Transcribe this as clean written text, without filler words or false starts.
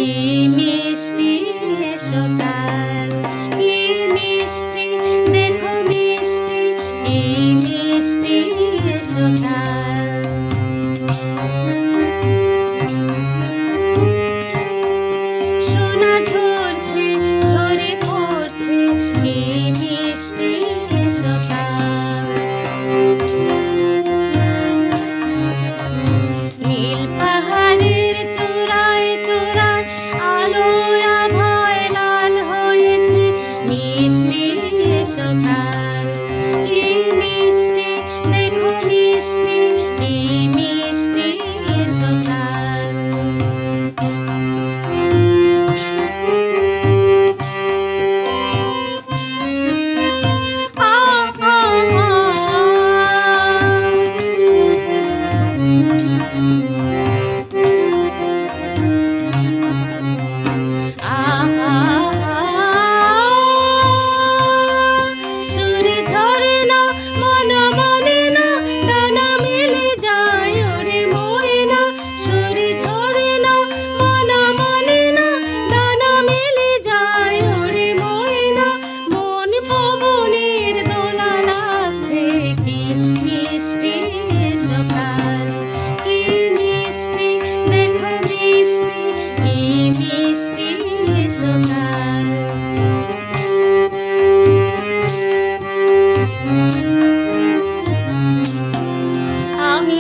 কি মিষ্টি সকাল, কি মিষ্টি দেখো মিষ্টি, কি মিষ্টি সকাল। সোনা ঝরছে ঝরে পড়ছে, কি মিষ্টি সকাল। নীল পাহাড়ের চূড়ায় চূড়ায় আলোয় আভায় লাল হয়েছে, মিষ্টি সকাল। কি মিষ্টি দেখো মিষ্টি, কি মিষ্টি সকাল। সুরে ঝরে না মন মানে না, ডানা মেলে যায় ওরে ময়না। সুরে ঝরে না মন মানে না, ডানা মেলে যায় ওরে ময়না। মন পবনের দোলা লাগছে, কি মিষ্টি সকাল। কি মিষ্টি দেখো মিষ্টি, কি মিষ্টি সকাল। আমি